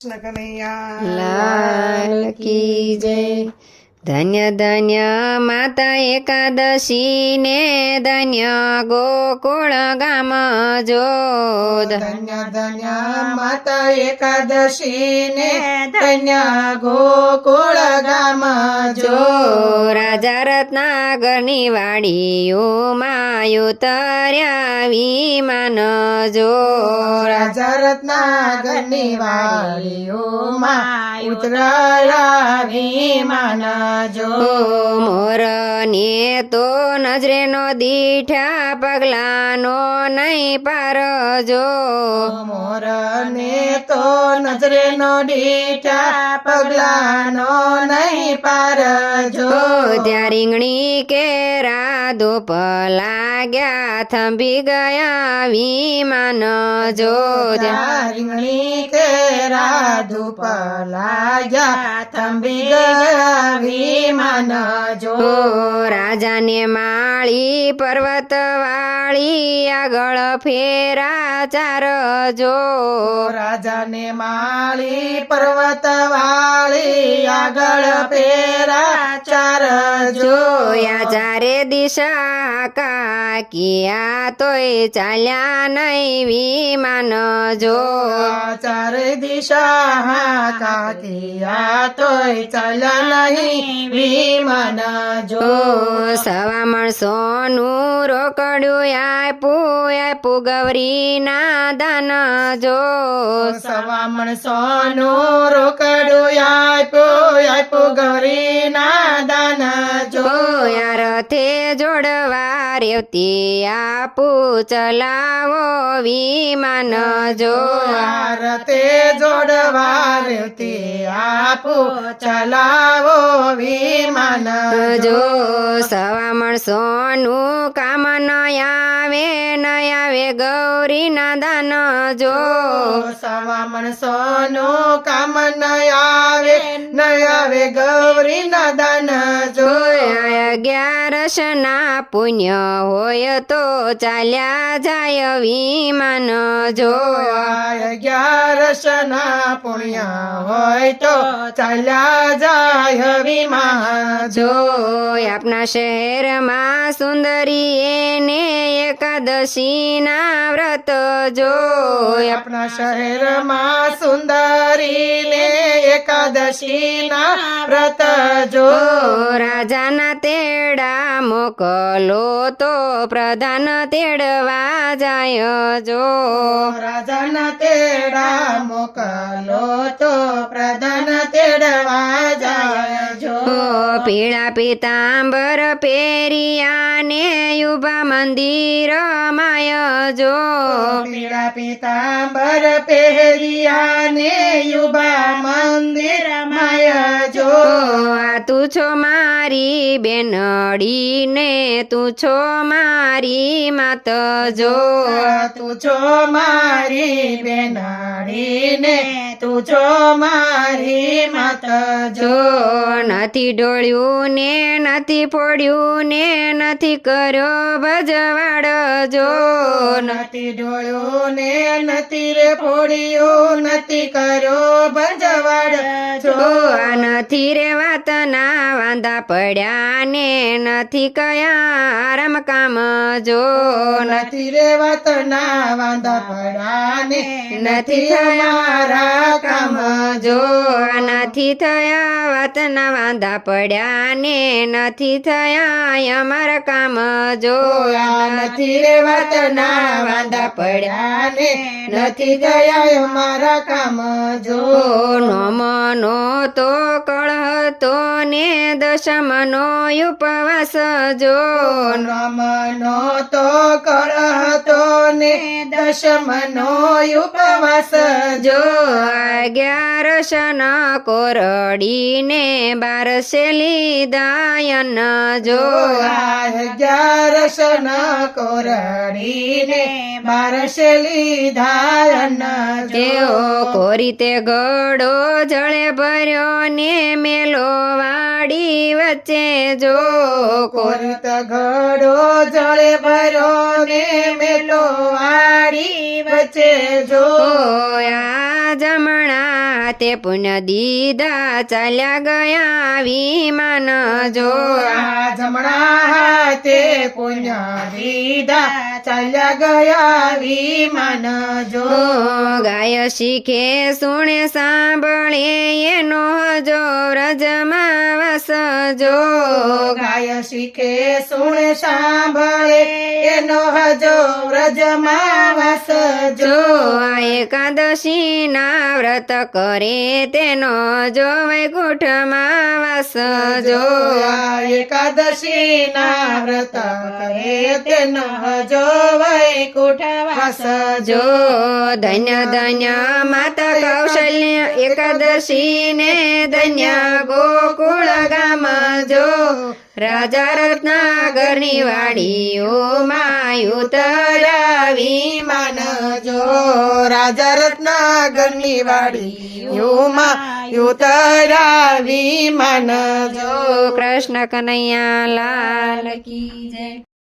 કૃષ્ણ કનૈયા લાલ કી જય। ધન્ય ધન્ય માતા એકાદશી ને ધન્ય ગોકુળ ગામ જો। ધન્ય ધન્ય માતા એકાદશી ને ધન્ય ગોકુળ ગામ જો। રાજા રત્નાગરની વાડીઓમાં ઉતર્યા વિમાન જો। રાજા રત્નાગરની વાડીઓમાં ઉતરાયા વિમાન જો। મોર ને તો નજરે નો દીઠા પગલાનો નહીં પાર જો। મોર ને તો નજરે નો દીઠા પગલાનો નહીં પાર જો। ત્યાં રીંગણી કેરા ધૂપ લાગ્યા થંભી ગયા વિમાન જો। ત્યાં રીંગણી કેરા ધૂપ લાગ્યા થંભી ગયા વિમાન જો। રાજાને માળી પર્વત વાળી આગળ ફેરા ચાર જો। રાજાને માળી પર્વત વાળી આગળ ફેરા ચાર જો। જોયા ચારે દિશા કાકિયા તોય ચાલ્યા નહીં વિમાન જો। ચારે દિશા કાકિયા તોય ચાલ્યા નહીં વિમાન જો। સવા માણસોનું રોકડું આપ્યું ગૌરીના દાન જો। સવા માણસોનું રોકડું આપ્યું ગૌરીના દાન જો। રથે જોડવા રેવતી આપું ચલાવો વિમાન જો। રતે જોડવા રેવતી આપું ચલાવો વિમાન જો સવા માણસોનું કામ ન આવે ગૌરીના દાન જો। સવા માણસોનું કામ ન આવે ગૌરીના દાન જો। 11 ના પુણ્ય હોય તો ચાલ્યા જાય વિમાન જો। 11 ના પુણ્ય હોય તો ચાલ્યા જાય વિમાન જો। આપના શહેરમાં સુંદરી એને એકાદશી ના વ્રત જો। આપણા શહેરમાં સુંદરી ને એકાદશી ના વ્રત જો। રાજાના તેડા મોકલો તો પ્રધાન તેડવા જાય જો। રાજાના તેડા મોકલો તો પ્રધાન તેડવા જાય જો। પીળા પીતાંબર પહેર્યા ને યુભા મંદિર માય જો। પીળા પીતાંબર પહેર્યા ને યુભા મંદિર માય જો। તું છો મારી બેનડી ને તું છો મારી માત જો। તું છો મારી બેનાડી ને તું છો મારી માત જો। નથી ઢોળ્યું ને નથી ફોડ્યું ને નથી કર્યો ભજવાડ જો। નથી ઢોળ્યું ને નથી રે ફોડ્યું નથી કર્યો ભજવાડ જો। નથી રે વાતના વાંધા પડ્યા ને નથી કયા રમ કામ જો। નથી રે વાતના વાંધા પડ્યા ને નથી અમારા કામ જો। નથી થયા વાતના વાંધા પડ્યા ને નથી થયા અમારા કામ જો। નથી રે વાતના વાંધા પડ્યા ને નથી થયા અમારા કામ જો। નોમનો તો કળહ તો ને દશમનો ઉપવાસ જો। નમનો તો કળહ તો ને દશમનો ઉપવાસ જો 11 કોઠી કોરડીને બારસેલી દાયન જો 11 ન કોરડીને બારસેલી ધાયન તેઓ કોરીતે ગળો જળે ભર્યો ને મેલો વાડી વચ્ચે જો કોરત ઘડો જળે ભર્યો ને મેલો વાડી વચ્ચે જો આ જમણા તે પુણ્ય દીધા ચાલ્યા ગયા વિમાન જો આ જમણા હાથે પુણ્ય દીધા ચાલ્યા ગયા વિમાન જો ગાય શીખે સુણે સાંભળે એનો જો વ્રજમાં વાસ જો ગાય શીખે સુણે સાંભળે એનો હજો વ્રજમાં વાસ જો જો આ એકાદશી ના વ્રત કરે તેનો જો વૈકુંઠમાં વાસ જો એકાદશી ના વ્રત કરે તેનો હજો વૈકુંઠ વાસ જો ધન્ય ધન્ય માતા કૌશલ્ય એકાદશી ને ધન્ય ગોકુળ ગામ જો રાજા રત્નાગરની વાડીઓમાં યુતરા વિમાન જો રાજા રત્નાગરની વાડી યુમાં યુતરા વિમાન જો કૃષ્ણ કનૈયા લાલ કી જય.